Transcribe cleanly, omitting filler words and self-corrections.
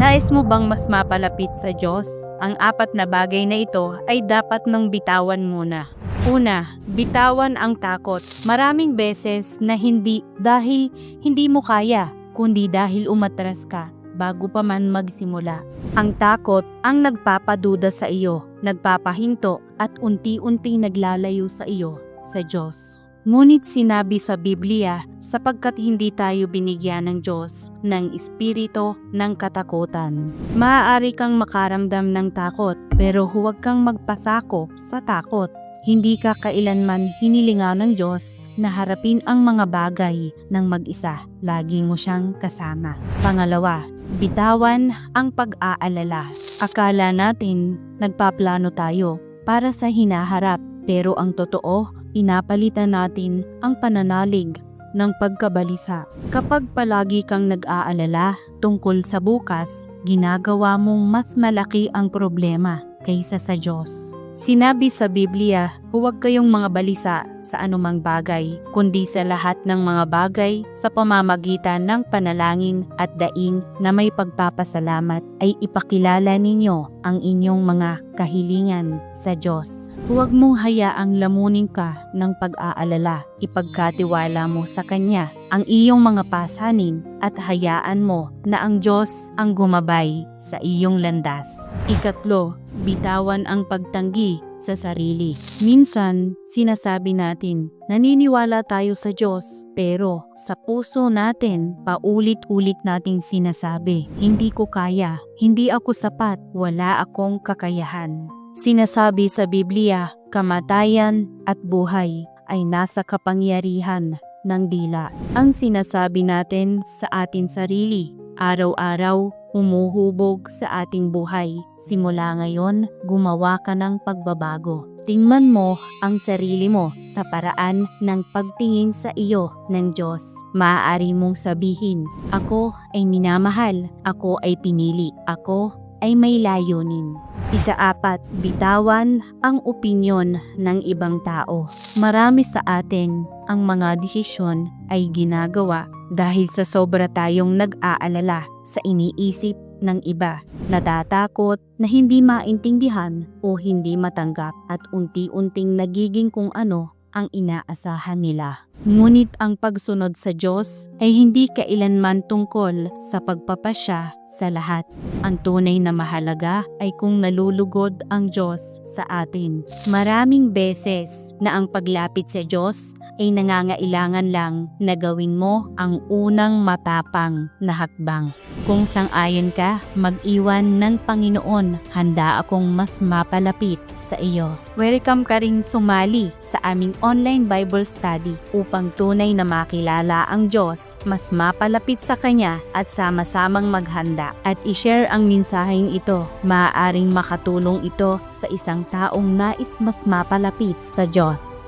Nais mo bang mas mapalapit sa Diyos? Ang 4 na bagay na ito ay dapat nang bitawan muna. Una, bitawan ang takot. Maraming beses na hindi dahil hindi mo kaya, kundi dahil umatras ka bago pa man magsimula. Ang takot ang nagpapaduda sa iyo, nagpapahinto at unti-unti naglalayo sa iyo sa Diyos. Ngunit sinabi sa Biblia, sapagkat hindi tayo binigyan ng Diyos ng espiritu ng katakutan. Maaari kang makaramdam ng takot, pero huwag kang magpasakop sa takot. Hindi ka kailanman hinilingan ng Diyos na harapin ang mga bagay ng mag-isa. Lagi mo siyang kasama. Pangalawa, bitawan ang pag-aalala. Akala natin nagpaplano tayo para sa hinaharap, pero ang totoo, pinapalitan natin ang pananalig ng pagkabalisa. Kapag palagi kang nag-aalala tungkol sa bukas, ginagawa mong mas malaki ang problema kaysa sa Diyos. Sinabi sa Biblia, huwag kayong mga balisa sa anumang bagay, kundi sa lahat ng mga bagay sa pamamagitan ng panalangin at daing na may pagpapasalamat ay ipakilala ninyo ang inyong mga kahilingan sa Diyos. Huwag mong hayaang lamunin ka ng pag-aalala. Ipagkatiwala mo sa Kanya ang iyong mga pasanin at hayaan mo na ang Diyos ang gumabay sa iyong landas. Ikatlo, bitawan ang pagtanggi sa sarili. Minsan, sinasabi natin, naniniwala tayo sa Diyos, pero sa puso natin, paulit-ulit nating sinasabi, hindi ko kaya, hindi ako sapat, wala akong kakayahan. Sinasabi sa Biblia, kamatayan at buhay ay nasa kapangyarihan ng dila. Ang sinasabi natin sa ating sarili, araw-araw, humuhubog sa ating buhay. Simula ngayon, gumawa ka ng pagbabago. Tingnan mo ang sarili mo sa paraan ng pagtingin sa iyo ng Diyos. Maaari mong sabihin, ako ay minamahal, ako ay pinili, ako ay may layunin. Ika-4, bitawan ang opinyon ng ibang tao. Marami sa atin ang mga desisyon ay ginagawa dahil sa sobra tayong nag-aalala sa iniisip ng iba, natatakot na hindi maintindihan o hindi matanggap at unti-unting nagiging kung ano ang inaasahan nila. Ngunit ang pagsunod sa Diyos ay hindi kailanman tungkol sa pagpapasya sa lahat. Ang tunay na mahalaga ay kung nalulugod ang Diyos sa atin. Maraming beses na ang paglapit sa Diyos ay nangangailangan lang na gawin mo ang unang matapang na hakbang. Kung sang-ayon ka, mag-iwan ng Panginoon, handa akong mas mapalapit sa iyo. Welcome ka ring sumali sa aming online Bible study upang tunay na makilala ang Diyos, mas mapalapit sa Kanya at sama-samang maghanda at i-share ang mensaheng ito. Maaaring makatulong ito sa isang taong nais mas mapalapit sa Diyos.